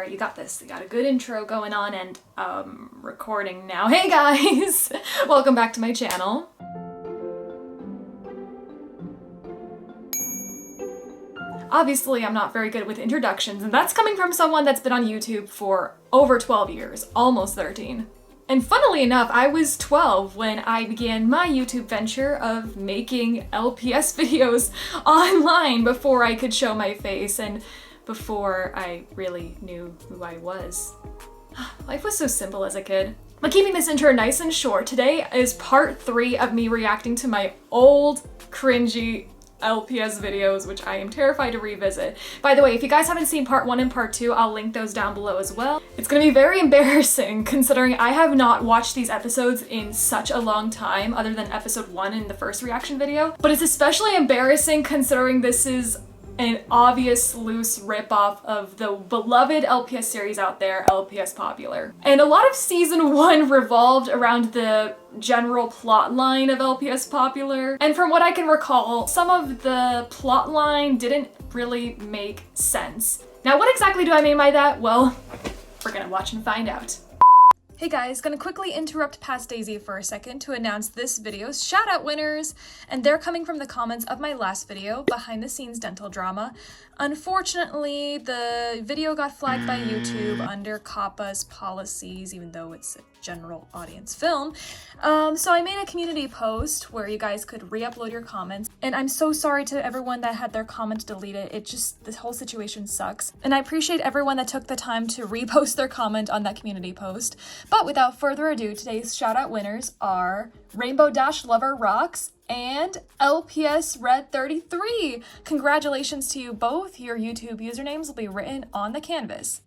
Alright, you got this. You got a good intro going on and, recording now. Hey guys! Welcome back to my channel. Obviously, I'm not very good with introductions, and that's coming from someone that's been on YouTube for over 12 years, almost 13. And funnily enough, I was 12 when I began my YouTube venture of making LPS videos online before I could show my face and before I really knew who I was. Life was so simple as a kid. But keeping this intro nice and short, today is part 3 of me reacting to my old, cringy LPS videos, which I am terrified to revisit. By the way, if you guys haven't seen part 1 and part 2, I'll link those down below as well. It's gonna be very embarrassing considering I have not watched these episodes in such a long time, other than episode 1 in the first reaction video. But it's especially embarrassing considering this is an obvious loose ripoff of the beloved LPS series out there, LPS Popular. And a lot of season 1 revolved around the general plot line of LPS Popular. And from what I can recall, some of the plot line didn't really make sense. Now, what exactly do I mean by that? Well, we're gonna watch and find out. Hey guys, gonna quickly interrupt Past Daisy for a second to announce this video's shout-out winners, and they're coming from the comments of my last video, Behind the Scenes Dental Drama. Unfortunately, the video got flagged by YouTube under COPPA's policies, even though it's a general audience film. So I made a community post where you guys could re-upload your comments, and I'm so sorry to everyone that had their comment deleted. This whole situation sucks. And I appreciate everyone that took the time to repost their comment on that community post. But without further ado, today's shout-out winners are Rainbow Dash Lover Rocks and LPS Red 33. Congratulations to you both. Your YouTube usernames will be written on the canvas.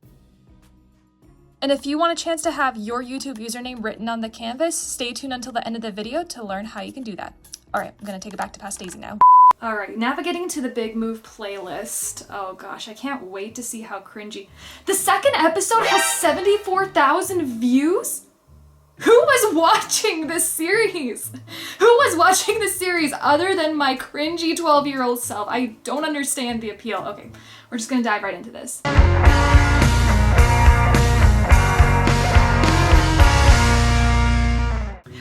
And if you want a chance to have your YouTube username written on the canvas, stay tuned until the end of the video to learn how you can do that. All right, I'm gonna take it back to Past Daisy now. All right, navigating to the Big Move playlist. Oh gosh, I can't wait to see how cringy. The second episode has 74,000 views? Who was watching this series? Who was watching this series other than my cringy 12-year-old self? I don't understand the appeal. Okay, we're just gonna dive right into this.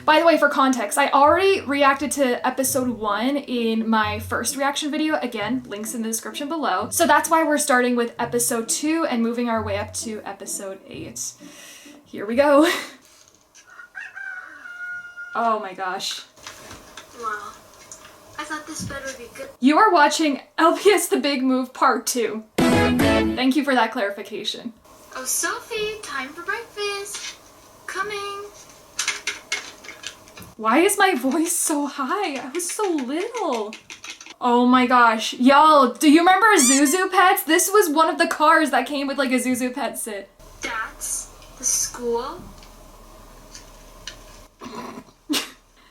By the way, for context, I already reacted to episode 1 in my first reaction video. Again, links in the description below. So that's why we're starting with episode 2 and moving our way up to episode 8. Here we go. Oh my gosh. Wow. I thought this bed would be good. You are watching LPS The Big Move Part 2. Thank you for that clarification. Oh, Sophie, time for breakfast. Coming. Why is my voice so high? I was so little. Oh my gosh. Y'all, do you remember Zuzu Pets? This was one of the cars that came with like a Zuzu Pet sit. That's the school?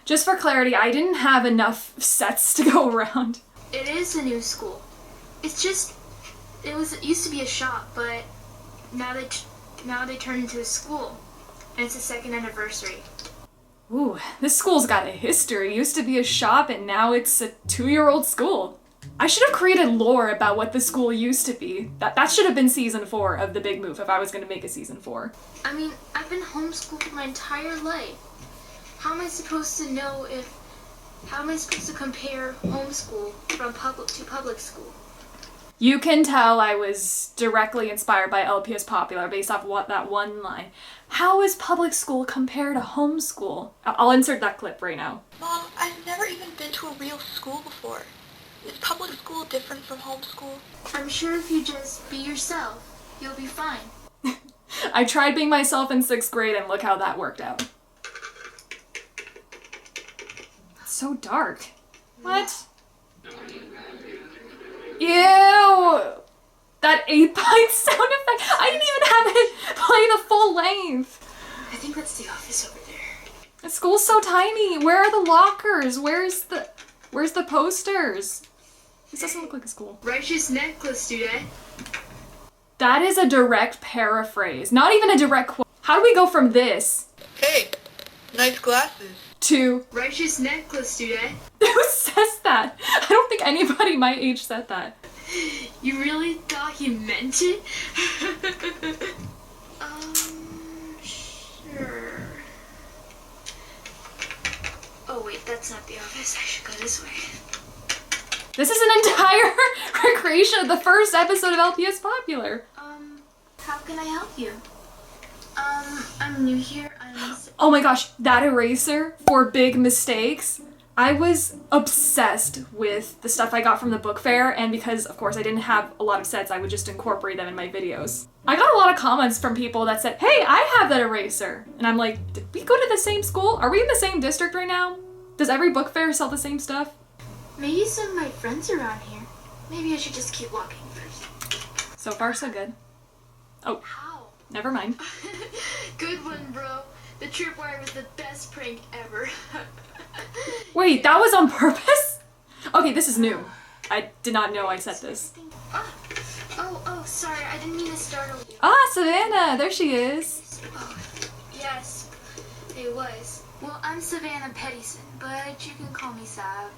Just for clarity, I didn't have enough sets to go around. It is a new school. It's just, it used to be a shop, but now they turned into a school. And it's the 2nd anniversary. Ooh, this school's got a history. It used to be a shop and now it's a 2-year-old school. I should have created lore about what the school used to be. That should have been season 4 of The Big Move if I was gonna make a season 4. I mean, I've been homeschooled my entire life. How am I supposed to know how am I supposed to compare homeschool from public to public school? You can tell I was directly inspired by LPS Popular based off that one line. How is public school compared to homeschool? I'll insert that clip right now. Mom, I've never even been to a real school before. Is public school different from homeschool? I'm sure if you just be yourself, you'll be fine. I tried being myself in 6th grade and look how that worked out. It's so dark. What? Ew! That 8-byte sound effect! I didn't even have it play the full length! I think that's the office over there. The school's so tiny! Where are the lockers? Where's the posters? This doesn't look like a school. Righteous necklace, student. That is a direct paraphrase. Not even a direct quote. How do we go from this? Hey, nice glasses. To righteous necklace, student. Who says that? I don't think anybody my age said that. You really thought he meant it? This is an entire recreation of the first episode of LPS Popular. How can I help you? I'm new here. Oh my gosh, that eraser for big mistakes. I was obsessed with the stuff I got from the book fair, and because, of course, I didn't have a lot of sets, I would just incorporate them in my videos. I got a lot of comments from people that said, hey, I have that eraser. And I'm like, did we go to the same school? Are we in the same district right now? Does every book fair sell the same stuff? Maybe some of my friends are around here. Maybe I should just keep walking first. So far, so good. Oh, How? never mind. Good one, bro. The tripwire was the best prank ever. Wait, that was on purpose? Okay, this is new. I did not know I said this. Oh, sorry. I didn't mean to startle you. Ah, Savannah, there she is. Oh, yes, it was. Well, I'm Savannah Pettison, but you can call me Sav.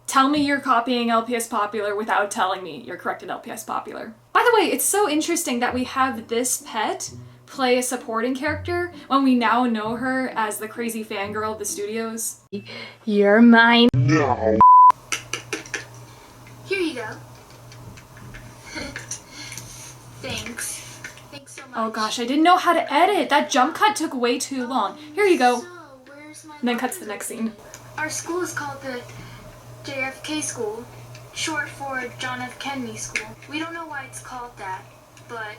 Tell me you're copying LPS Popular without telling me you're corrected LPS Popular. By the way, it's so interesting that we have this pet play a supporting character when we now know her as the crazy fangirl of the studios. You're mine. Here you go. Thanks. Thanks so much. Oh gosh, I didn't know how to edit. That jump cut took way too long. Here you go. So, where's my And then cuts to the next scene. Our school is called the JFK School, short for John F. Kennedy School. We don't know why it's called that, but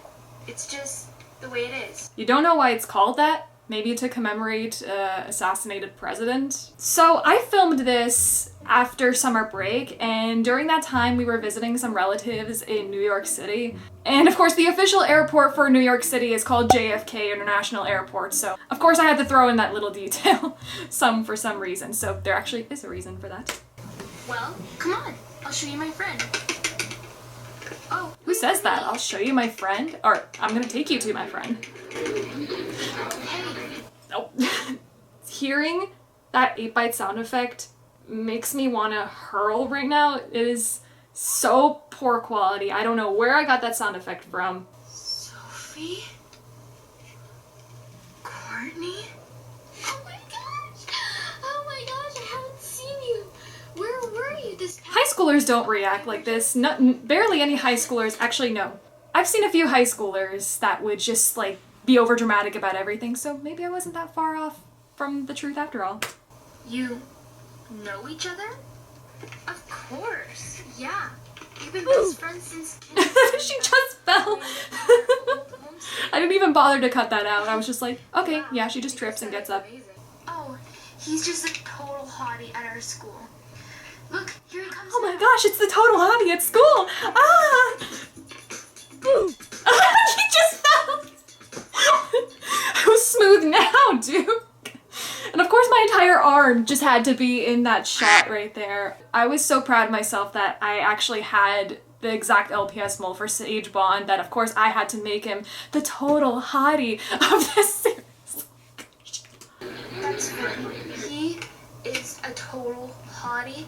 it's just the way it is. You don't know why it's called that? Maybe to commemorate assassinated president? So I filmed this after summer break, and during that time we were visiting some relatives in New York City. And of course the official airport for New York City is called JFK International Airport, so of course I had to throw in that little detail for some reason. So there actually is a reason for that. Well, come on, I'll show you my friend. Oh, Who says that? I'll show you my friend? Or I'm gonna take you to my friend. hey. Oh. Hearing that 8-byte sound effect makes me want to hurl right now. It is so poor quality. I don't know where I got that sound effect from. Sophie? Courtney? Oh my gosh, I haven't seen you. Where were you this past— High schoolers don't react like this. Barely any high schoolers. Actually, no. I've seen a few high schoolers that would just, like, be overdramatic about everything, so maybe I wasn't that far off from the truth after all. You know each other? Of course, yeah. We've been best friends since kindergarten. She just fell. I didn't even bother to cut that out. I was just like, okay, yeah, she just trips and gets up. Oh, he's just a total hottie at our school. Look, here he comes. Oh my gosh, it's the total hottie at school! Ah! He just fell! It was smooth now, dude. And of course my entire arm just had to be in that shot right there. I was so proud of myself that I actually had the exact LPS mold for Sage Bond that of course I had to make him the total hottie of this series. That's funny. He is a total hottie,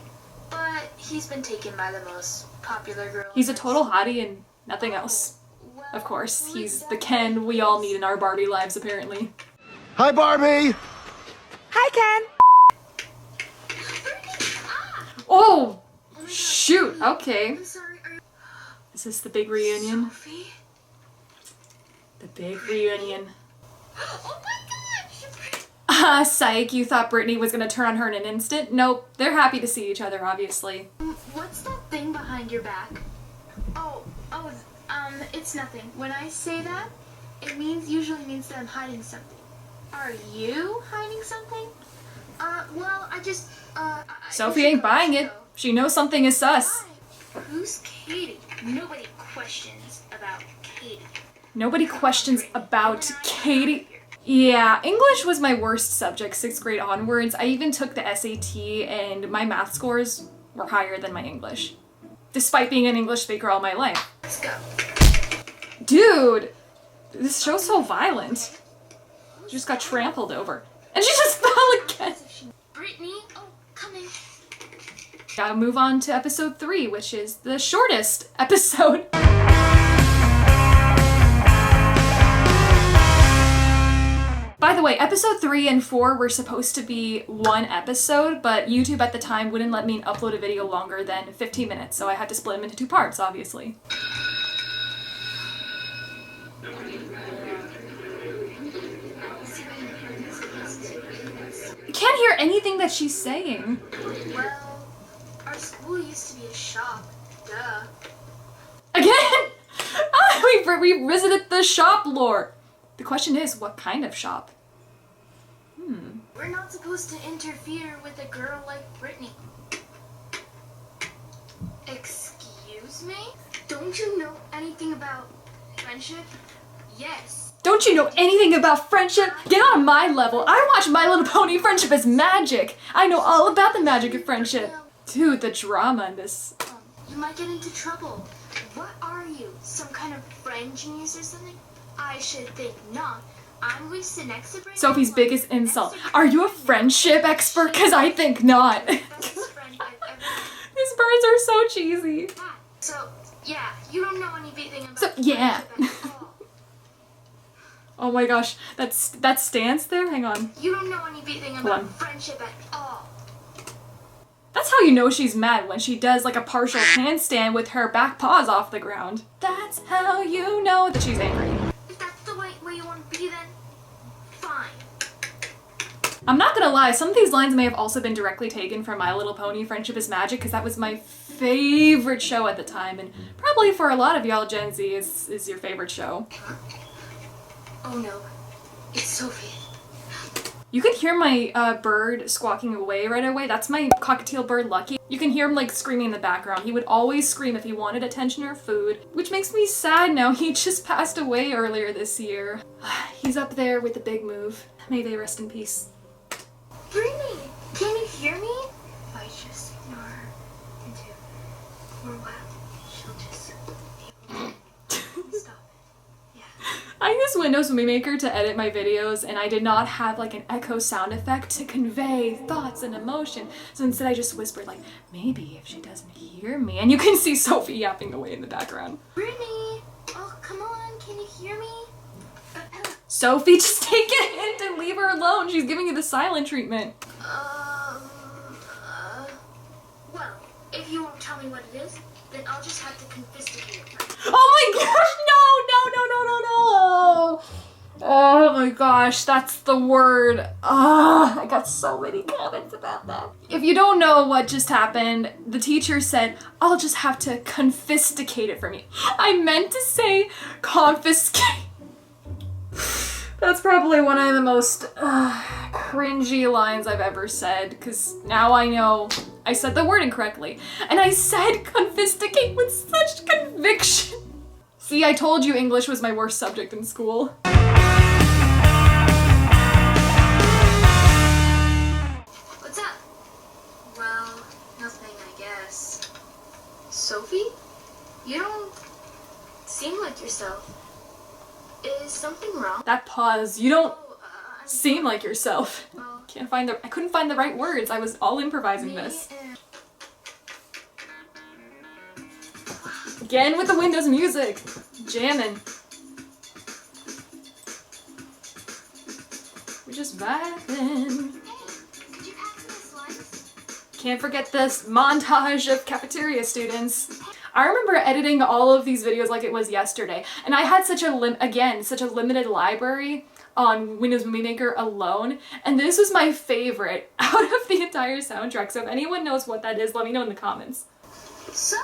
but he's been taken by the most popular girl. He's a total hottie and nothing else. Well, Of course, he's the Ken we all need in our Barbie lives apparently. Hi, Barbie! Hi, Ken. Oh! Shoot, okay. I'm sorry, are you— Is this the big reunion? Sophie? The big reunion. Oh my gosh! Ah, psych, you thought Brittany was gonna turn on her in an instant? Nope, they're happy to see each other, obviously. What's that thing behind your back? It's nothing. When I say that, it usually means that I'm hiding something. Are you hiding something? Well, I just, Sophie ain't buying it. She knows something is sus. Why? Who's Katie? Nobody questions about Katie. Nobody questions about Katie. Yeah, English was my worst subject 6th grade onwards. I even took the SAT and my math scores were higher than my English. Despite being an English speaker all my life. Let's go. Dude, this show's so violent. She just got trampled over. And she just fell again. Brittany? Oh, come in. Gotta move on to episode 3, which is the shortest episode. By By the way, episode 3 and 4 were supposed to be one episode, but YouTube at the time wouldn't let me upload a video longer than 15 minutes, so I had to split them into 2 parts, obviously. I can't hear anything that she's saying. Well, our school used to be a shop. Duh. Again? We visited the shop lore. The question is, what kind of shop? We're not supposed to interfere with a girl like Brittany. Excuse me? Don't you know anything about friendship? Yes. Don't you know anything about friendship? Get on my level. I watch My Little Pony. Friendship is magic. I know all about the magic of friendship. Dude, the drama in this. You might get into trouble. What are you? Some kind of friend genius or something? I should think not. I'm going to sit next to Brittany. Sophie's biggest insult. Are you a friendship expert? Because I think not. Best friend I've ever met. These birds are so cheesy. So, yeah, you don't know anything about So, yeah. friendship at all. Oh my gosh, that stance there? Hang on. You don't know anything Hold about on. friendship at all. That's how you know she's mad, when she does like a partial handstand with her back paws off the ground. That's how you know that she's angry. If that's the way you want to be, then fine. I'm not gonna lie, some of these lines may have also been directly taken from My Little Pony Friendship is Magic, because that was my favorite show at the time, and probably for a lot of y'all Gen Z is your favorite show. Oh no, it's Sophie. You can hear my bird squawking away right away. That's my cockatiel bird, Lucky. You can hear him like screaming in the background. He would always scream if he wanted attention or food, which makes me sad now. He just passed away earlier this year. He's up there with the big move. May they rest in peace. Brittany, can you hear me? If I just ignore her for a while, she'll just stop. I use Windows Movie Maker to edit my videos, and I did not have like an echo sound effect to convey thoughts and emotion. So instead I just whispered like, maybe if she doesn't hear me. And you can see Sophie yapping away in the background. Brittany, oh come on, can you hear me? Sophie, just take a hint and leave her alone. She's giving you the silent treatment. Well, if you won't tell me what it is, then I'll just have to confiscate it. Oh my gosh, no. Oh my gosh, that's the word. I got so many comments about that. If you don't know what just happened, the teacher said, I'll just have to confiscate it from you. I meant to say confiscate. That's probably one of the most cringy lines I've ever said, because now I know I said the word incorrectly. And I said confiscate with such conviction. See, I told you English was my worst subject in school. What's up? Well, nothing, I guess. Sophie? You don't seem like yourself. Is something wrong? That pause, you don't I'm seem like yourself. well, I couldn't find the right words. I was all improvising this. Again with the Windows music. Jamming. We're just vibing. Did you pass me a slice? Can't forget this montage of cafeteria students. I remember editing all of these videos like it was yesterday, and I had such a limited library on Windows Movie Maker alone, and this was my favorite out of the entire soundtrack. So if anyone knows what that is, let me know in the comments. So,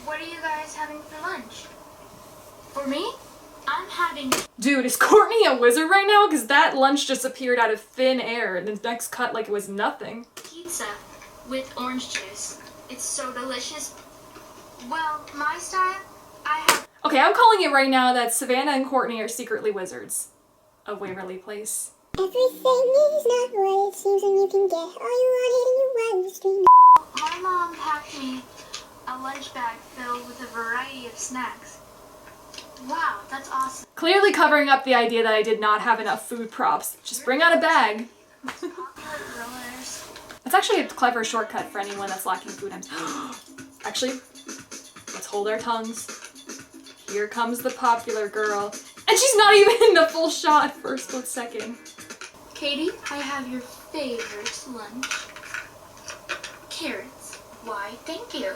what are you guys having for lunch? For me, I'm having Dude, is Courtney a wizard right now? Because that lunch just appeared out of thin air and the next cut like it was nothing. pizza with orange juice. It's so delicious. Well, my style, I have Okay, I'm calling it right now that Savannah and Courtney are secretly wizards of Waverly Place. Everything is not what it seems, and you can get all you want and you run the stream. my mom packed me a lunch bag filled with a variety of snacks. Wow, that's awesome. Clearly covering up the idea that I did not have enough food props. Just bring out a bag. Popular thrillers. That's actually a clever shortcut for anyone that's lacking food items. Actually, let's hold our tongues. Here comes the popular girl. And she's not even in the full shot for a split second. Katie, I have your favorite lunch. Carrots. Why, thank you.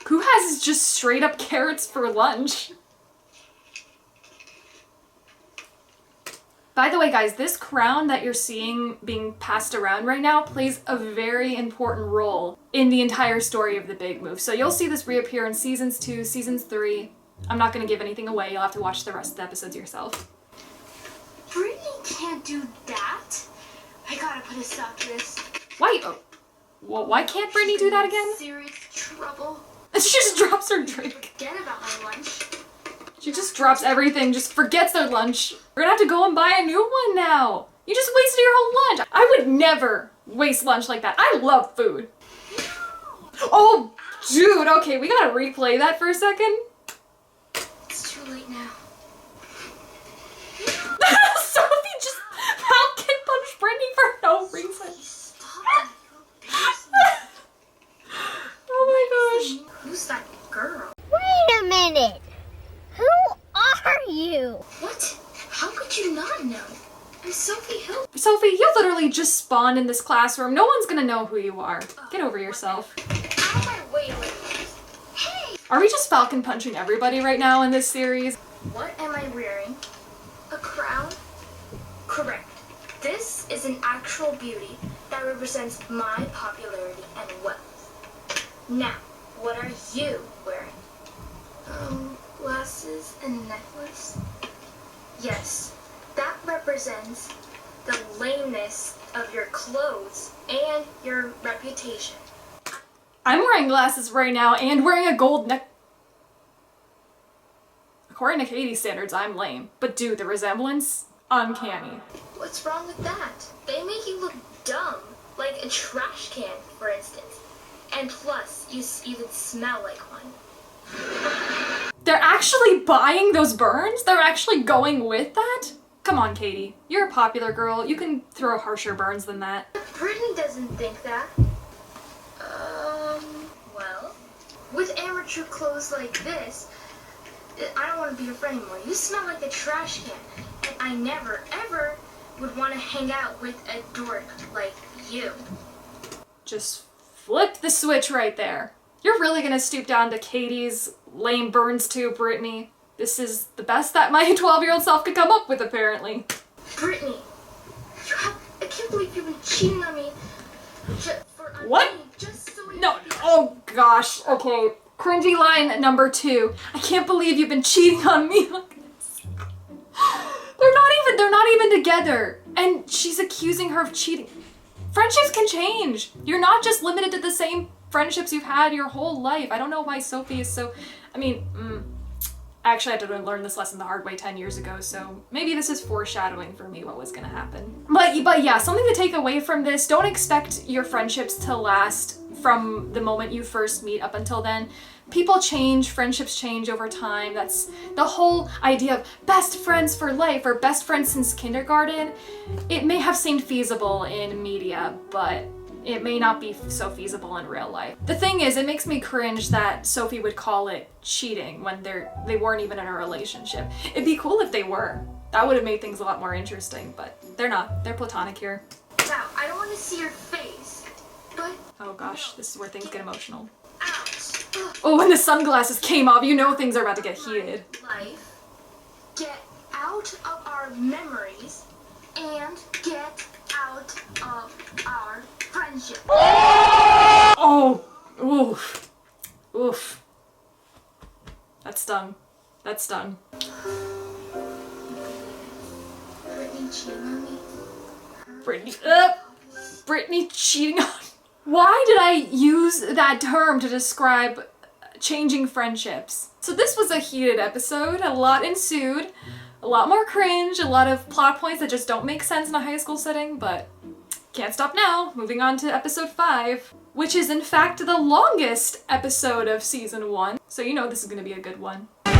Who has just straight up carrots for lunch? By the way, guys, this crown that you're seeing being passed around right now plays a very important role in the entire story of The Big Move. So you'll see this reappear in seasons 2, seasons 3. I'm not going to give anything away. You'll have to watch the rest of the episodes yourself. Brittany can't do that. I gotta put a stop to this. Why? Oh, well, why can't Brittany do that again? Serious trouble. She just drops her drink. Forget about my lunch. She just drops everything, just forgets their lunch. We're gonna have to go and buy a new one now. You just wasted your whole lunch. I would never waste lunch like that. I love food. Oh, dude, okay, we gotta replay that for a second. It's too late now. Sophie just falcon punched Brittany for no reason. Stop. Oh my gosh. Who's that girl? Wait a minute. Who are you? What? How could you not know? I'm Sophie Hill. Sophie, you literally just spawned in this classroom. No one's gonna know who you are. Get over yourself. Out of my way, ladies. Hey! Are we just falcon punching everybody right now in this series? What am I wearing? A crown? Correct. This is an actual beauty that represents my popularity and wealth. Now, what are you wearing? Glasses and a necklace? Yes, that represents the lameness of your clothes and your reputation. I'm wearing glasses right now and wearing a gold neck. According to Katie's standards, I'm lame. But dude, the resemblance? Uncanny. What's wrong with that? They make you look dumb, like a trash can, for instance. And plus, you even smell like one. They're actually buying those burns? They're actually going with that? Come on, Katie. You're a popular girl. You can throw harsher burns than that. Brittany doesn't think that. Well, with amateur clothes like this, I don't want to be your friend anymore. You smell like a trash can, and I never, ever would want to hang out with a dork like you. Just flip the switch right there. You're really gonna stoop down to Katie's lame burns too, Brittany. This is the best that my 12-year-old self could come up with, apparently. Brittany, I can't believe you've been cheating on me. What? Just so you No, oh gosh, okay. Cringy line number 2. I can't believe you've been cheating on me like this. They're not even together. And she's accusing her of cheating. Friendships can change. You're not just limited to the same friendships you've had your whole life. I don't know why Sophie is so, actually I had to learn this lesson the hard way 10 years ago, so maybe this is foreshadowing for me what was gonna happen. But yeah, something to take away from this, don't expect your friendships to last from the moment you first meet up until then. People change, friendships change over time. That's the whole idea of best friends for life or best friends since kindergarten. It may have seemed feasible in media, but it may not be so feasible in real life. The thing is, it makes me cringe that Sophie would call it cheating when they weren't even in a relationship. It'd be cool if they were. That would have made things a lot more interesting, but they're not. They're platonic here. Now, I don't want to see your face, but... Oh gosh, this is where things get emotional. Ouch. Ugh. Oh, when the sunglasses came off, you know things are about to get heated. Life. Get out of our memories and get out of our friendship. Oh, oof, oof. That stung. That stung. Brittany cheating on me. Brittany cheating on. Why did I use that term to describe changing friendships? So this was a heated episode. A lot ensued. A lot more cringe. A lot of plot points that just don't make sense in a high school setting, but can't stop now. Moving on to episode 5, which is in fact the longest episode of season 1. So you know this is gonna be a good one. I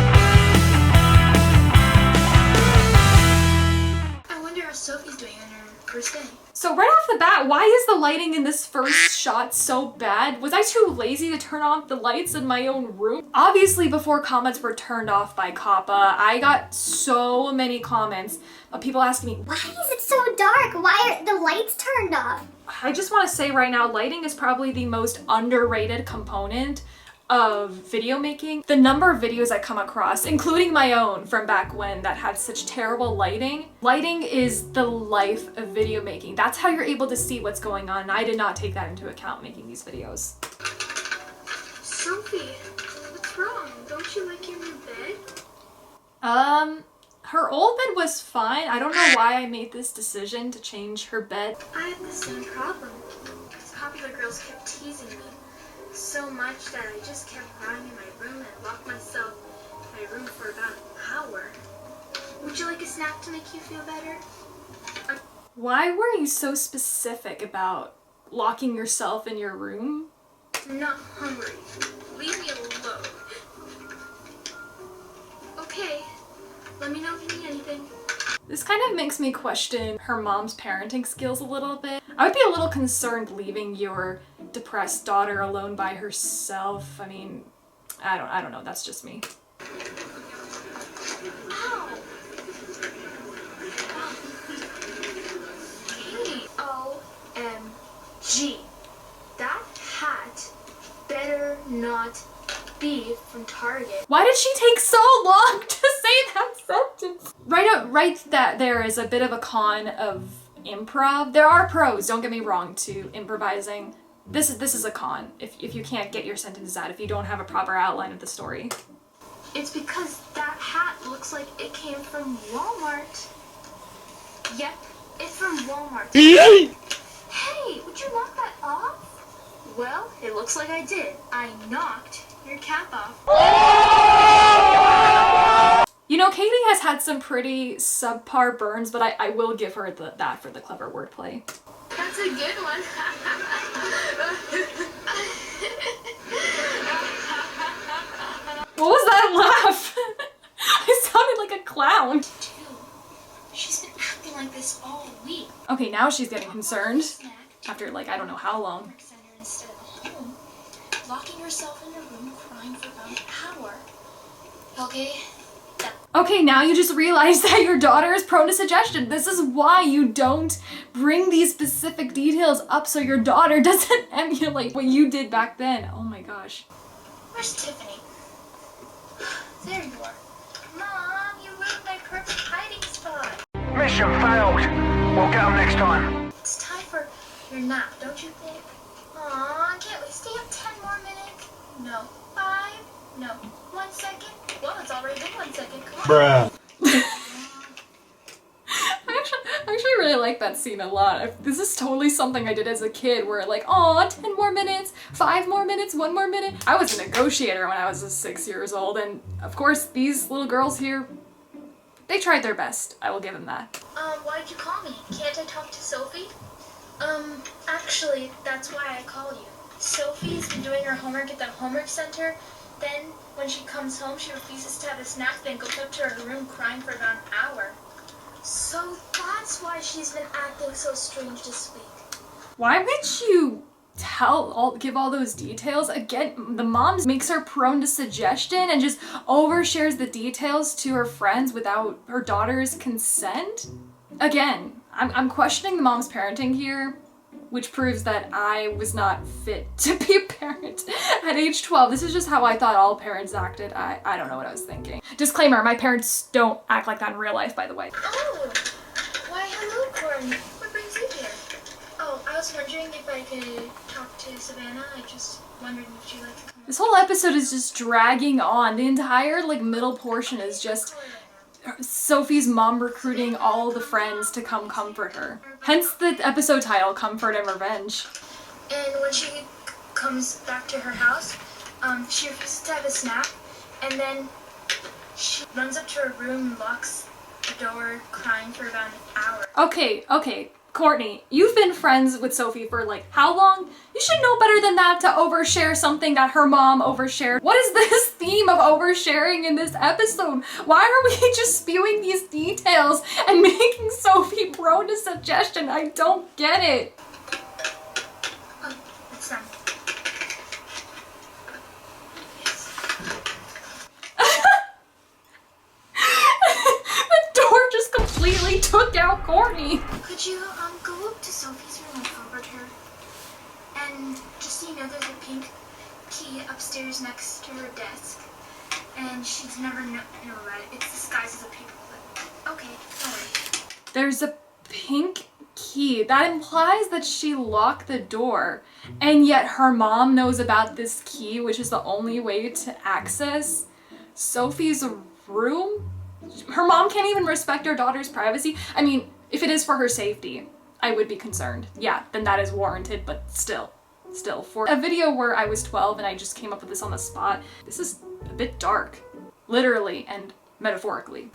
wonder how Sophie's doing on her first day. So right off the bat, why is the lighting in this first shot so bad? Was I too lazy to turn off the lights in my own room? Obviously, before comments were turned off by Kappa, I got so many comments of people asking me, Why is it so dark? Why are the lights turned off? I just want to say right now, lighting is probably the most underrated component of video making. The number of videos I come across, including my own from back when, that had such terrible lighting. Lighting is the life of video making. That's how you're able to see what's going on, and I did not take that into account making these videos. Sophie, what's wrong? Don't you like your new bed? Her old bed was fine. I don't know why I made this decision to change her bed. I had the same problem. These popular girls kept teasing me so much that I just kept crying in my room and locked myself in my room for about an hour. Would you like a snack to make you feel better? Why were you so specific about locking yourself in your room? I'm not hungry. Leave me alone. Okay, let me know if you need anything. This kind of makes me question her mom's parenting skills a little bit. I would be a little concerned leaving your depressed daughter alone by herself. I mean, I don't know, that's just me. Ow! K-O-M-G. That hat better not be from Target. Why did she take so long to say that sentence? Right there is a bit of a con of improv. There are pros, don't get me wrong, to improvising. This is a con if you can't get your sentences out, if you don't have a proper outline of the story. It's because that hat looks like it came from Walmart. Yep, it's from Walmart. Hey, would you knock that off? Well, it looks like I did. I knocked your cap off. You know, Katie has had some pretty subpar burns, but I will give her that for the clever wordplay. That's a good one. What was that laugh? I sounded like a clown. She's been acting like this all week. Okay, now she's getting concerned. After, like, I don't know how long. Instead of home, locking herself in her room, crying for about an hour. Okay? Okay, now you just realize that your daughter is prone to suggestion. This is why you don't bring these specific details up so your daughter doesn't emulate what you did back then. Oh my gosh. Where's Tiffany? There you are. Mom, you ruined my perfect hiding spot. Mission failed. We'll get them next time. It's time for your nap, don't you think? Aw, can't we stay up 10 more minutes? No. 5? No. 1 second? Well, it's already been 1 second. Come on. Bruh. I actually really like that scene a lot. This is totally something I did as a kid where like, aw, 10 more minutes, 5 more minutes, 1 more minute. I was a negotiator when I was 6 years old, and of course these little girls here, they tried their best. I will give them that. Why'd you call me? Can't I talk to Sophie? Actually, that's why I call you. Sophie's been doing her homework at the homework center. Then, when she comes home, she refuses to have a snack, then goes up to her room crying for about an hour. So that's why she's been acting so strange this week. Why would you give all those details? Again, the mom makes her prone to suggestion and just overshares the details to her friends without her daughter's consent. Again, I'm questioning the mom's parenting here, which proves that I was not fit to be a parent at age 12. This is just how I thought all parents acted. I don't know what I was thinking. Disclaimer, my parents don't act like that in real life, by the way. Oh, why hello, Courtney. What brings you here? Oh, I was wondering if I could talk to Savannah. I just wondered if she'd like to come. This whole episode is just dragging on. The entire middle portion is just Sophie's mom recruiting all the friends to come comfort her. Hence the episode title, Comfort and Revenge. And when she comes back to her house, she refuses to have a snack, and then she runs up to her room and locks the door, crying for about an hour. Okay, Courtney, you've been friends with Sophie for how long? You should know better than that to overshare something that her mom overshared. What is this theme of oversharing in this episode? Why are we just spewing these details and making Sophie thrown a suggestion. I don't get it. Oh, it's done. The door just completely took out Courtney. Could you go up to Sophie's room and comfort her? And just so you know, there's a pink key upstairs next to her desk. And she'd never know about it. It's disguised as a paperclip. Okay, don't worry. There's a pink key. That implies that she locked the door. And yet her mom knows about this key, which is the only way to access Sophie's room. Her mom can't even respect her daughter's privacy. I mean, if it is for her safety, I would be concerned. Yeah, then that is warranted, but still, for a video where I was 12 and I just came up with this on the spot, this is a bit dark, literally and metaphorically.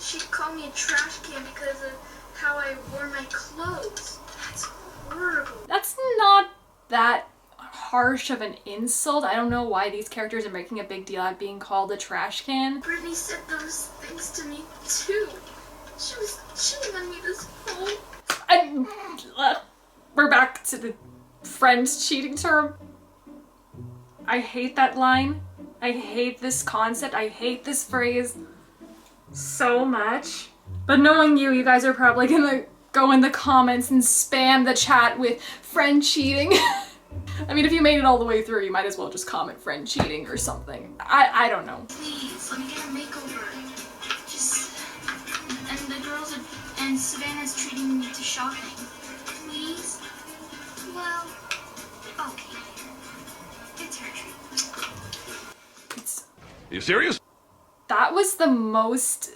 She'd call me a trash can because of how I wore my clothes. That's horrible. That's not that harsh of an insult. I don't know why these characters are making a big deal out of being called a trash can. Brittany said those things to me too. She was cheating on me this whole... We're back to the friends cheating term. I hate that line. I hate this concept. I hate this phrase so much. But knowing you, you guys are probably gonna go in the comments and spam the chat with friend cheating. I mean, if you made it all the way through, you might as well just comment friend cheating or something. I don't know. Please, let me get a makeover. And the girls and Savannah's treating me to shopping. Please? Well, okay. It's her treat. Are you serious? That was the most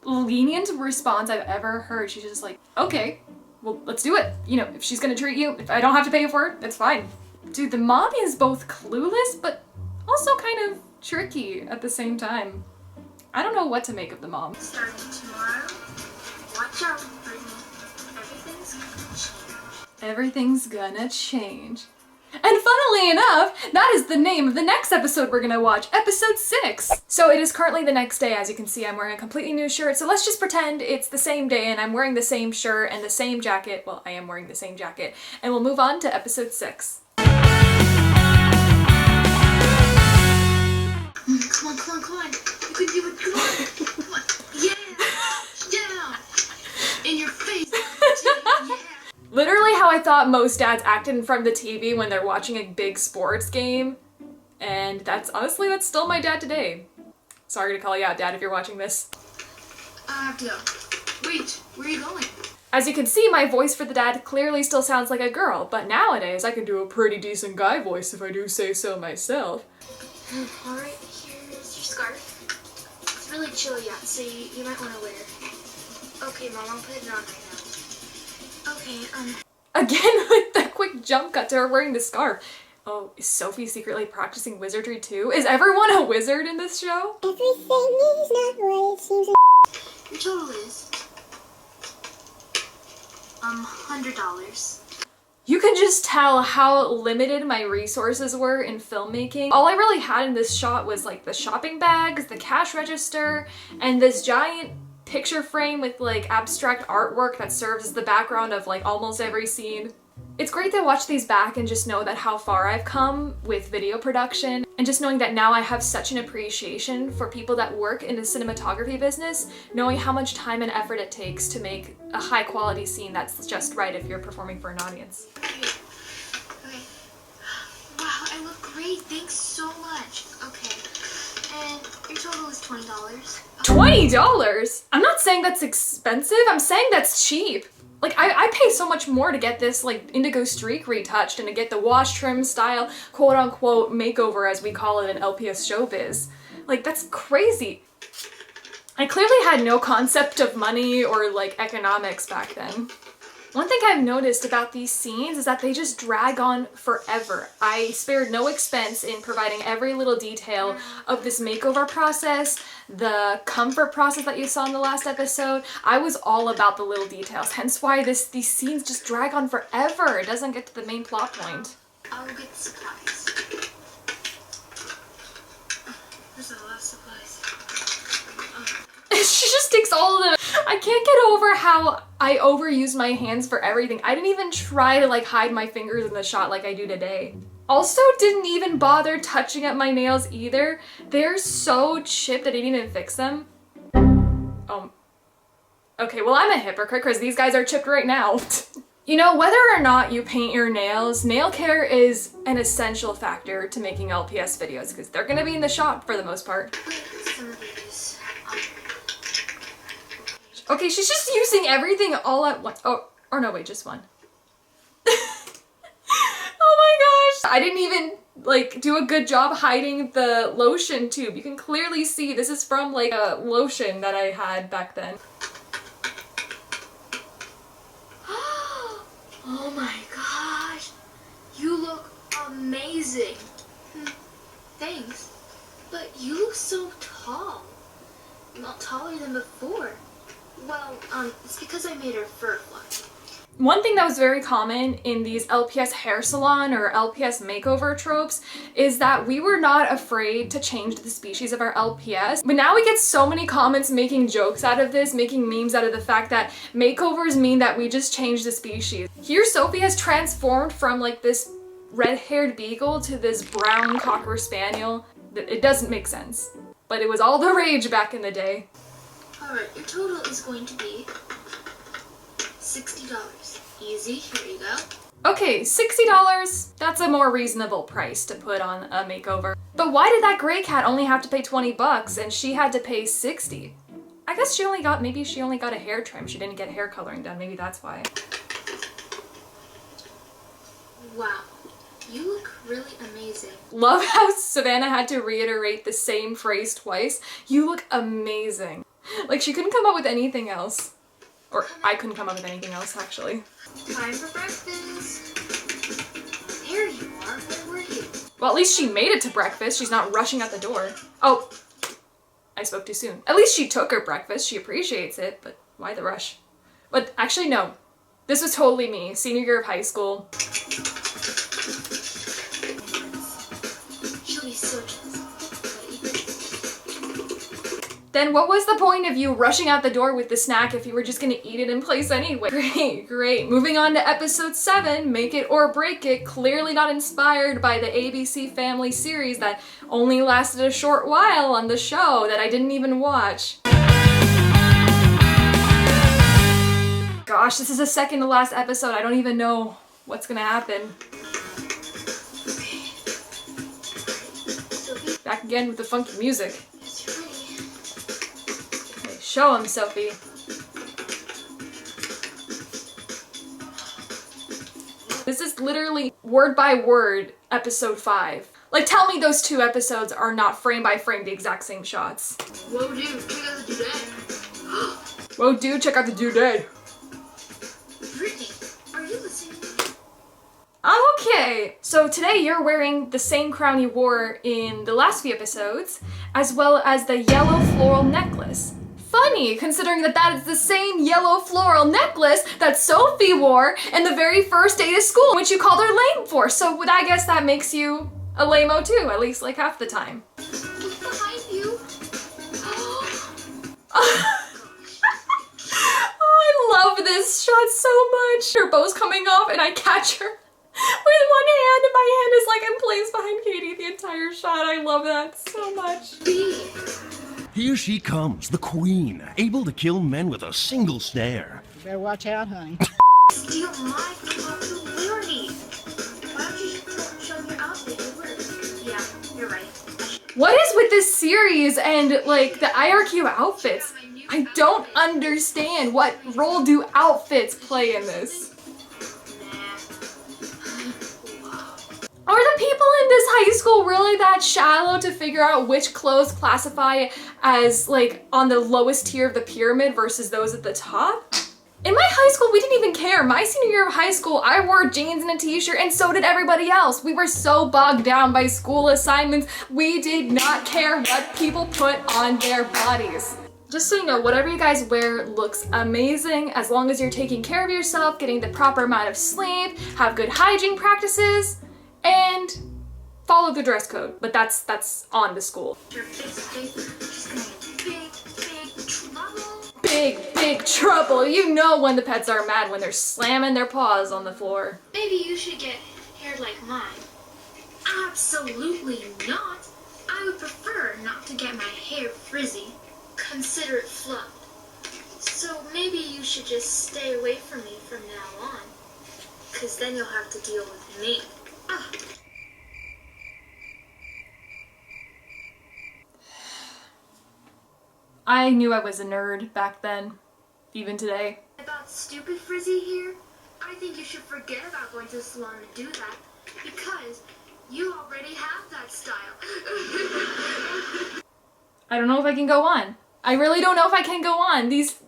lenient response I've ever heard. She's just like, okay, well, let's do it. You know, if she's gonna treat you, if I don't have to pay for it, that's fine. Dude, the mom is both clueless, but also kind of tricky at the same time. I don't know what to make of the mom. Starting tomorrow, watch out, Brittany. Everything's gonna change. Everything's gonna change. And funnily enough, that is the name of the next episode we're gonna watch, episode 6. So it is currently the next day. As you can see, I'm wearing a completely new shirt. So let's just pretend it's the same day and I'm wearing the same shirt and the same jacket. Well, I am wearing the same jacket. And we'll move on to episode 6. Come on, come on, come on. You can do it. Come on. Come on. Yeah. Yeah. In your face. Yeah. Literally how I thought most dads acted in front of the TV when they're watching a big sports game. And that's still my dad today. Sorry to call you out, Dad, if you're watching this. I have to go. Wait, where are you going? As you can see, my voice for the dad clearly still sounds like a girl, but nowadays I can do a pretty decent guy voice if I do say so myself. Alright, here's your scarf. It's really chilly out, so you might want to wear it. Okay, Mom, I'll put it on right now. Okay, Again with that quick jump cut to her wearing the scarf. Oh, is Sophie secretly practicing wizardry too? Is everyone a wizard in this show? Everything is not what it seems. your total is $100. You can just tell how limited my resources were in filmmaking. All I really had in this shot was like the shopping bags, the cash register, and this giant picture frame with like abstract artwork that serves as the background of like almost every scene. It's great to watch these back and just know that how far I've come with video production, and just knowing that now I have such an appreciation for people that work in the cinematography business, knowing how much time and effort it takes to make a high quality scene that's just right if you're performing for an audience. Okay. Wow, I look great. Thanks so much. Okay. And your total is $20. $20? I'm not saying that's expensive, I'm saying that's cheap. Like, I pay so much more to get this, like, indigo streak retouched and to get the wash trim style, quote-unquote, makeover, as we call it in LPS showbiz. Like, that's crazy. I clearly had no concept of money or, like, economics back then. One thing I've noticed about these scenes is that they just drag on forever. I spared no expense in providing every little detail of this makeover process, the comfort process that you saw in the last episode. I was all about the little details, hence why these scenes just drag on forever. It doesn't get to the main plot point. I'll get the supplies. There's a lot of supplies. She just takes all of them. I can't get over how I overused my hands for everything. I didn't even try to like hide my fingers in the shot like I do today. Also didn't even bother touching up my nails either. They're so chipped that I didn't even fix them. Okay, well I'm a hypocrite because these guys are chipped right now. You know, whether or not you paint your nails, nail care is an essential factor to making LPS videos because they're gonna be in the shop for the most part. Okay, she's just using everything all at once. Oh, or no, wait, just one. Oh my gosh. I didn't even like do a good job hiding the lotion tube. You can clearly see this is from like a lotion that I had back then. Oh my gosh, you look amazing. Thanks, but you look so tall. Not taller than before. Well, it's because I made her fur fluffy. One thing that was very common in these LPS hair salon or LPS makeover tropes is that we were not afraid to change the species of our LPS. But now we get so many comments making jokes out of this, making memes out of the fact that makeovers mean that we just change the species. Here Sophie has transformed from like this red-haired beagle to this brown cocker spaniel. It doesn't make sense, but it was all the rage back in the day. Alright, your total is going to be $60. Easy, here you go. Okay, $60, that's a more reasonable price to put on a makeover. But why did that gray cat only have to pay 20 bucks and she had to pay 60? I guess maybe she only got a hair trim. She didn't get hair coloring done. Maybe that's why. Wow, you look really amazing. Love how Savannah had to reiterate the same phrase twice. You look amazing. Like she couldn't come up with anything else. Or I couldn't come up with anything else, actually. Time for breakfast. There you are. Where were you? Well, at least she made it to breakfast. She's not rushing out the door. Oh, I spoke too soon. At least she took her breakfast. She appreciates it, but why the rush? But actually, no. This was totally me. Senior year of high school. She'll be so jealous. Then what was the point of you rushing out the door with the snack if you were just gonna eat it in place anyway? Great, great. Moving on to episode 7, Make It or Break It, clearly not inspired by the ABC Family series that only lasted a short while on the show that I didn't even watch. Gosh, this is the second to last episode. I don't even know what's gonna happen. Back again with the funky music. Show him, Sophie. This is literally word by word episode 5. Like, tell me those 2 episodes are not frame by frame the exact same shots. Whoa, dude, check out the dudette. Whoa, dude, check out the dudette. Brittany, are you listening? Okay, so today you're wearing the same crown you wore in the last few episodes, as well as the yellow floral necklace. Funny, considering that that is the same yellow floral necklace that Sophie wore in the very first day of school, which you called her lame for. So I guess that makes you a lame-o too, at least like half the time. Look behind you. Oh, I love this shot so much. Her bow's coming off and I catch her with one hand and my hand is like in place behind Katie the entire shot. I love that so much. Here she comes, the queen, able to kill men with a single stare. You better watch out, honey. Steal my popularity. Why don't you just show your outfit at work? Yeah, you're right. What is with this series and like the IRQ outfits? I don't understand. What role do outfits play in this? Are the people in this high school really that shallow to figure out which clothes classify as like on the lowest tier of the pyramid versus those at the top? In my high school, we didn't even care. My senior year of high school, I wore jeans and a t-shirt and so did everybody else. We were so bogged down by school assignments. We did not care what people put on their bodies. Just so you know, whatever you guys wear looks amazing as long as you're taking care of yourself, getting the proper amount of sleep, have good hygiene practices, and follow the dress code, but that's on the school. Your face paper is gonna be big trouble. big trouble. You know when the pets are mad when they're slamming their paws on the floor. Maybe you should get hair like mine. Absolutely not. I would prefer not to get my hair frizzy. Consider it fluffed. So maybe you should just stay away from me from now on. 'Cause then you'll have to deal with me. Ah. I knew I was a nerd back then, even today. About stupid frizzy hair, I think you should forget about going to the salon to do that. Because you already have that style. I don't know if I can go on. I really don't know if I can go on. These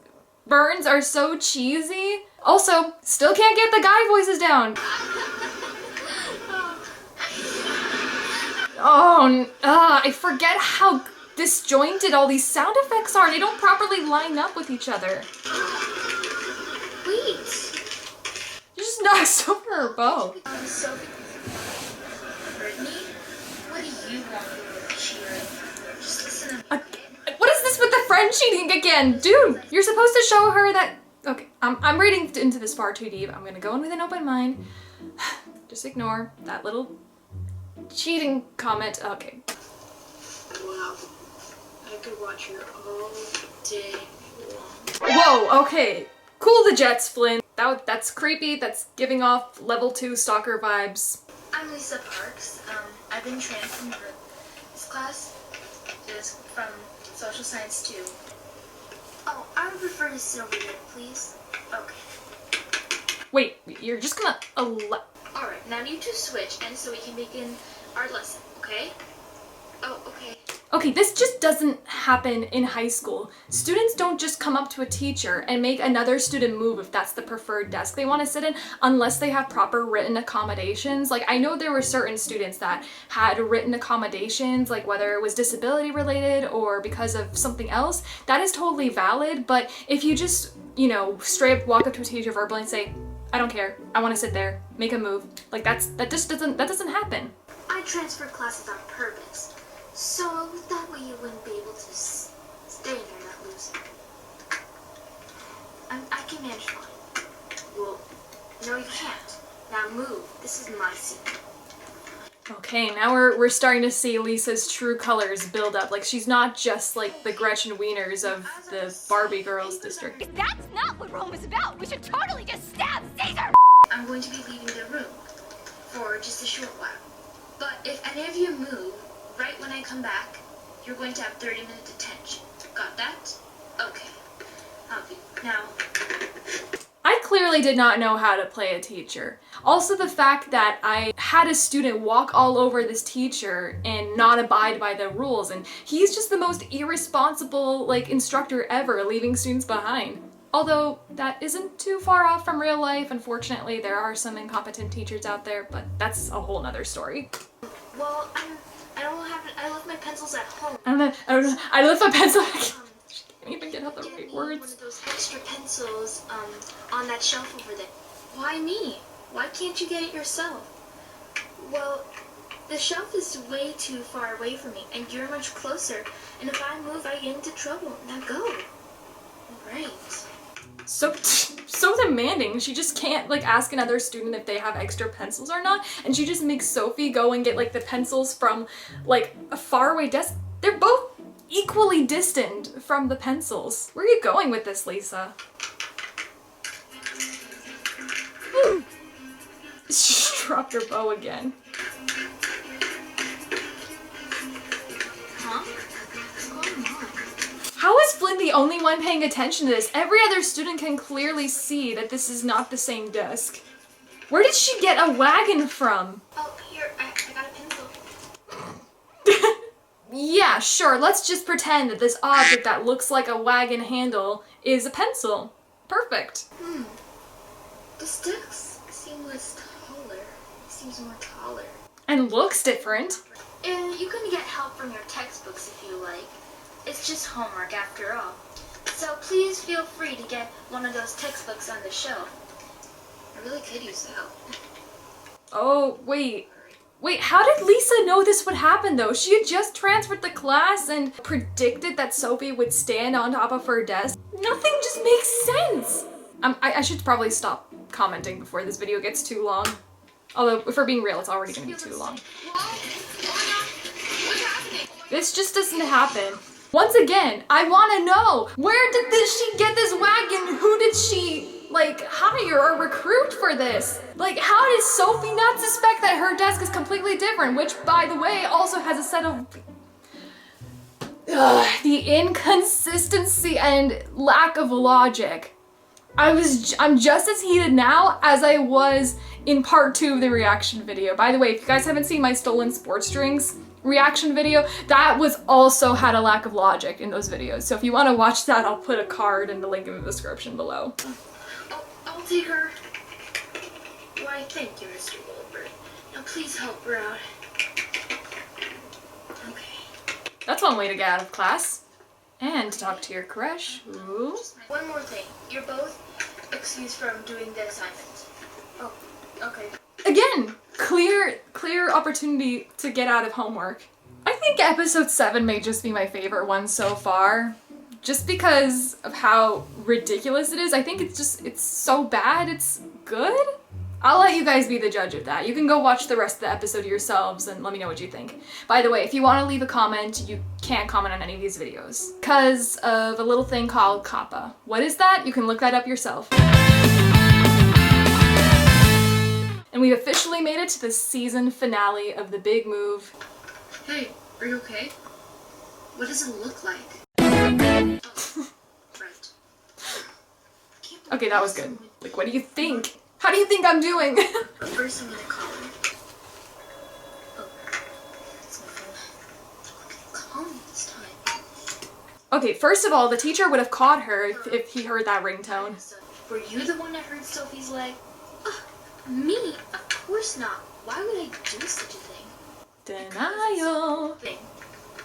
burns are so cheesy. Also, still can't get the guy voices down. Oh, I forget how disjointed all these sound effects are. They don't properly line up with each other. Wait. You just knocked over her bow. Sophie. Brittany? What do you want me to cheer? Just listen to me. What is this with the friend cheating again? Dude, you're supposed to show her that... Okay, I'm reading into this far too deep. I'm gonna go in with an open mind. Just ignore that little cheating comment. Okay. Wow. I could watch her all day long. Whoa, okay. Cool the jets, Flynn. That's creepy. That's giving off level 2 stalker vibes. I'm Lisa Parks. I've been transferring for this class. Just from social science 2. Oh, I would prefer to sit over there, please. Okay. Wait, you're just gonna Alright, now you two switch, and so we can begin our lesson, okay? Oh, okay. Okay, this just doesn't happen in high school. Students don't just come up to a teacher and make another student move if that's the preferred desk they want to sit in unless they have proper written accommodations. Like, I know there were certain students that had written accommodations, like whether it was disability related or because of something else. That is totally valid, but if you just, you know, straight up walk up to a teacher verbally and say, I don't care, I want to sit there, make a move, like that doesn't happen. I transferred classes on purpose. So that way you wouldn't be able to stay in here not losing. I can manage fine. Well, no you can't. Now move. This is my seat. Okay, now we're starting to see Lisa's true colors build up. Like, she's not just like the Gretchen Wieners of the Barbie Girls district. That's not what Rome is about. We should totally just stab Caesar. I'm going to be leaving the room for just a short while. But if any of you move right when I come back, you're going to have 30-minute detention. Got that? Okay. Now. I clearly did not know how to play a teacher. Also, the fact that I had a student walk all over this teacher and not abide by the rules, and he's just the most irresponsible, like, instructor ever, leaving students behind. Although, that isn't too far off from real life. Unfortunately, there are some incompetent teachers out there, but that's a whole nother story. Well, I left my pencils at home. I don't know. I left my pencil. She can't even get out the right words. One of those extra pencils, on that shelf over there. Why me? Why can't you get it yourself? Well, the shelf is way too far away from me, and you're much closer. And if I move, I get into trouble. Now go. Right. So demanding. She just can't, like, ask another student if they have extra pencils or not, and she just makes Sophie go and get, like, the pencils from, like, a faraway desk. They're both equally distant from the pencils. Where are you going with this, Lisa? She dropped her bow again. Huh? What's going on? How is Flynn the only one paying attention to this? Every other student can clearly see that this is not the same desk. Where did she get a wagon from? Oh, here, I got a pencil. Yeah, sure, let's just pretend that this object that looks like a wagon handle is a pencil. Perfect. This desk seems taller. Seems more taller. And looks different. And you can get help from your textbooks if you like. It's just homework after all. So please feel free to get one of those textbooks on the shelf. I really could use the help. Oh, wait. Wait, how did Lisa know this would happen though? She had just transferred to class and predicted that Sophie would stand on top of her desk. Nothing just makes sense. I should probably stop commenting before this video gets too long. Although, if we're being real, it's already gonna be too long. This just doesn't happen. Once again, I wanna know, where did she get this wagon? Who did she, like, hire or recruit for this? Like, how does Sophie not suspect that her desk is completely different? Which, by the way, also has a set of... the inconsistency and lack of logic. I'm just as heated now as I was in part 2 of the reaction video. By the way, if you guys haven't seen my stolen sports drinks reaction video, that was also had a lack of logic in those videos. So if you want to watch that, I'll put a card and the link in the description below. I'll take her. Why, thank you, Mr. Goldberg. Now please help her out. Okay. That's one way to get out of class. And to talk to your crush. Ooh. One more thing. You're both excused from doing the assignment. Oh, okay. Again, clear opportunity to get out of homework. I think episode 7 may just be my favorite one so far. Just because of how ridiculous it is. I think it's so bad, it's good? I'll let you guys be the judge of that. You can go watch the rest of the episode yourselves and let me know what you think. By the way, if you want to leave a comment, you can't comment on any of these videos because of a little thing called COPPA. What is that? You can look that up yourself. And we've officially made it to the season finale of The Big Move. Hey, are you okay? What does it look like? Oh, right. Okay, that was good. Like, what do you think? How do you think I'm doing? But first I'm gonna call her. Oh, that's my phone. Call me this time. Okay, first of all, the teacher would have caught her if he heard that ringtone. Were you the one that hurt Sophie's leg? Me? Of course not. Why would I do such a thing? Denial.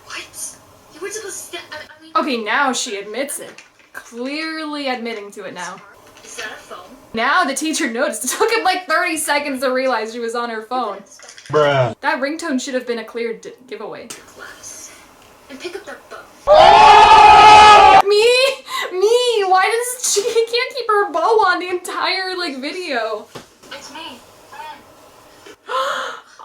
What? You weren't supposed to... I mean... Okay, now she admits it. Clearly admitting to it now. Is that a phone? Now the teacher noticed. It took him like 30 seconds to realize she was on her phone. Bruh. That ringtone should have been a clear giveaway. Class. And pick up that bow. Me! Why does she can't keep her bow on the entire like video? It's me.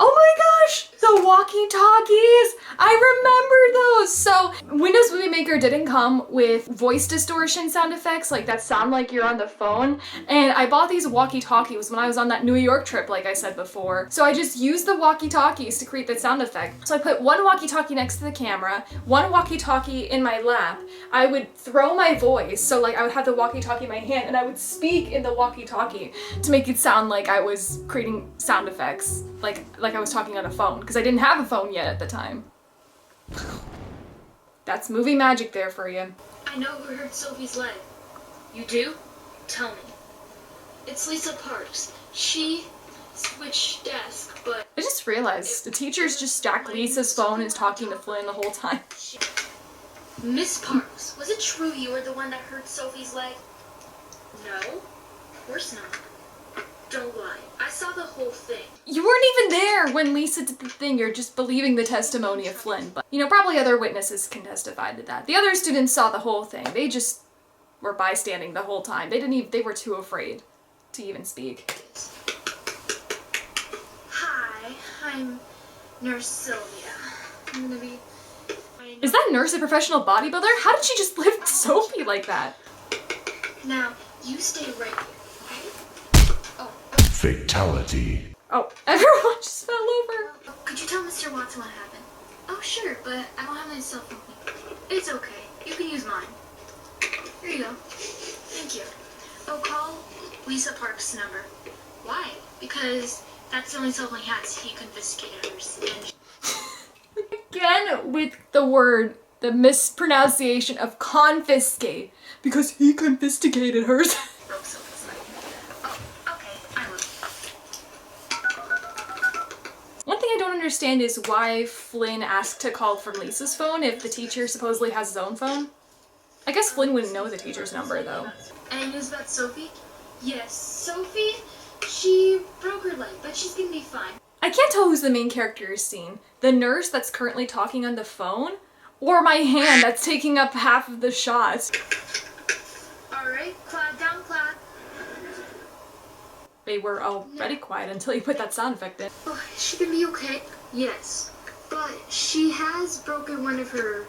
Oh my gosh! The walkie-talkies! I remember those! So, Windows Movie Maker didn't come with voice distortion sound effects, like that sound like you're on the phone. And I bought these walkie-talkies when I was on that New York trip, like I said before. So I just used the walkie-talkies to create that sound effect. So I put one walkie-talkie next to the camera, one walkie-talkie in my lap. I would throw my voice, so like I would have the walkie-talkie in my hand, and I would speak in the walkie-talkie to make it sound like I was creating sound effects, like I was talking on a phone, because I didn't have a phone yet at the time. That's movie magic there for you. I know who hurt Sophie's leg. You do? Tell me. It's Lisa Parks. She switched desk, but... I just realized the teacher's just jacked Lisa's phone and is talking to Flynn the whole time. Miss Parks, was it true you were the one that hurt Sophie's leg? No, of course not. Don't lie. I saw the whole thing. You weren't even there when Lisa did the thing. You're just believing the testimony of Flynn. But, you know, probably other witnesses can testify to that. The other students saw the whole thing. They just were bystanding the whole time. They were too afraid to even speak. Hi, I'm Nurse Sylvia. I'm gonna be... Is that nurse a professional bodybuilder? How did she just lift Sophie like that? Now, you stay right here, okay? Fatality. Oh, everyone just fell over. Oh, could you tell Mr. Watson what happened? Oh, sure, but I don't have my cell phone with me. It's okay. You can use mine. Here you go. Thank you. Oh, call Lisa Parks' number. Why? Because that's the only cell phone he has. He confiscated hers. Again with the mispronunciation of confiscate, because he confiscated hers. Broke Sylvia's leg. Oh, okay, I will. One thing I don't understand is why Flynn asked to call from Lisa's phone if the teacher supposedly has his own phone. I guess Flynn wouldn't know the teacher's number though. Any news about Sophie? Yes, Sophie, she broke her leg, but she's gonna be fine. I can't tell who's the main character you're seeing. The nurse that's currently talking on the phone, or my hand that's taking up half of the shot. Alright, quiet down, quiet. They were already quiet until you put that sound effect in. Oh, is she gonna be okay? Yes. But she has broken one of her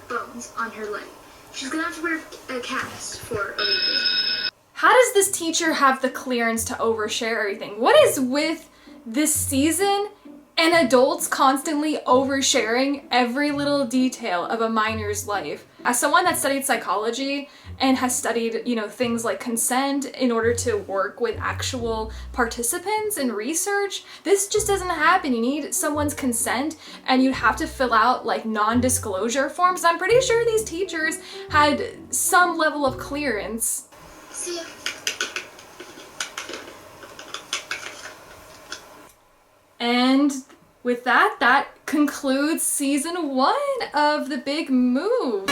bones on her leg. She's gonna have to wear a cast for a week. How does this teacher have the clearance to overshare everything? What is with this season and adults constantly oversharing every little detail of a minor's life? As someone that studied psychology and has studied, things like consent in order to work with actual participants in research, this just doesn't happen. You need someone's consent and you'd have to fill out like non-disclosure forms. I'm pretty sure these teachers had some level of clearance. See ya. And with that concludes season 1 of The Big Move.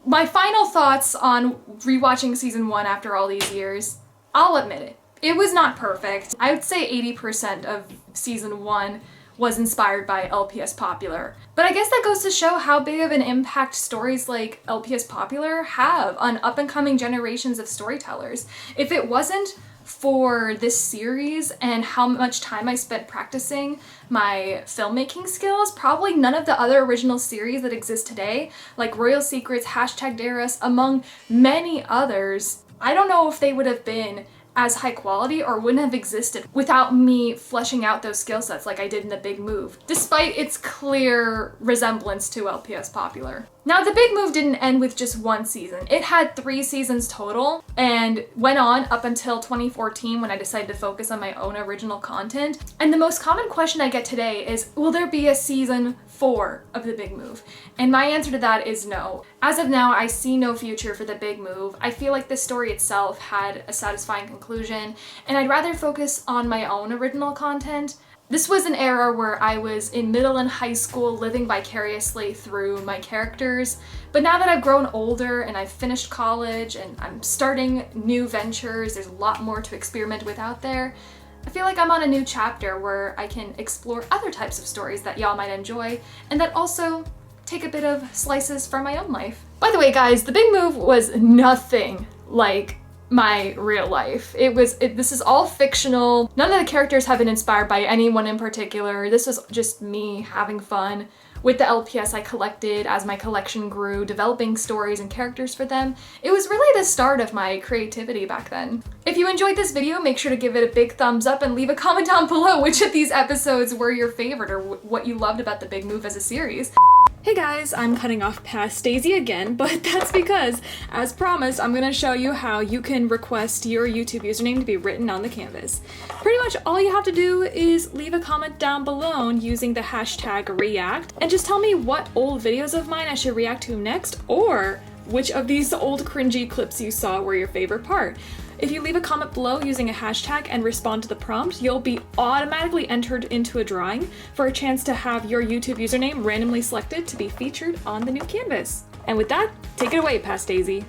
My final thoughts on rewatching season 1 after all these years, I'll admit it. It was not perfect. I would say 80% of season 1 was inspired by LPS-Popular. But I guess that goes to show how big of an impact stories like LPS-Popular have on up-and-coming generations of storytellers. If it wasn't for this series and how much time I spent practicing my filmmaking skills, probably none of the other original series that exist today, like Royal Secrets, #Darus, among many others, I don't know if they would have been as high quality or wouldn't have existed without me fleshing out those skill sets like I did in The Big Move, despite its clear resemblance to LPS-Popular. Now, The Big Move didn't end with just one season. It had 3 seasons total and went on up until 2014 when I decided to focus on my own original content. And the most common question I get today is, will there be a season 4 of The Big Move? And my answer to that is no. As of now, I see no future for The Big Move. I feel like the story itself had a satisfying conclusion, and I'd rather focus on my own original content. This was an era where I was in middle and high school living vicariously through my characters, but now that I've grown older and I've finished college and I'm starting new ventures, there's a lot more to experiment with out there, I feel like I'm on a new chapter where I can explore other types of stories that y'all might enjoy and that also take a bit of slices from my own life. By the way, guys, The Big Move was nothing like my real life. This is all fictional. None of the characters have been inspired by anyone in particular. This was just me having fun with the LPS I collected as my collection grew, developing stories and characters for them. It was really the start of my creativity back then. If you enjoyed this video, make sure to give it a big thumbs up and leave a comment down below which of these episodes were your favorite or what you loved about The Big Move as a series. Hey guys, I'm cutting off past Daisy again, but that's because, as promised, I'm gonna show you how you can request your YouTube username to be written on the canvas. Pretty much all you have to do is leave a comment down below using the #react and just tell me what old videos of mine I should react to next, or which of these old cringy clips you saw were your favorite part. If you leave a comment below using a hashtag and respond to the prompt, you'll be automatically entered into a drawing for a chance to have your YouTube username randomly selected to be featured on the new canvas. And with that, take it away, Past Daisy.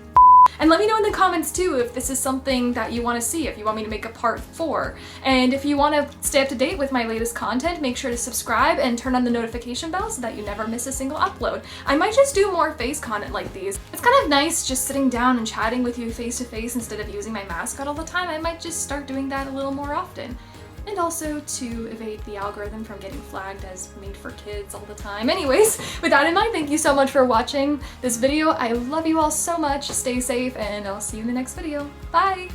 And let me know in the comments too if this is something that you want to see, if you want me to make a part 4. And if you want to stay up to date with my latest content, make sure to subscribe and turn on the notification bell so that you never miss a single upload. I might just do more face content like these. It's kind of nice just sitting down and chatting with you face to face instead of using my mascot all the time. I might just start doing that a little more often. And also to evade the algorithm from getting flagged as made for kids all the time. Anyways, with that in mind, thank you so much for watching this video. I love you all so much. Stay safe, and I'll see you in the next video. Bye!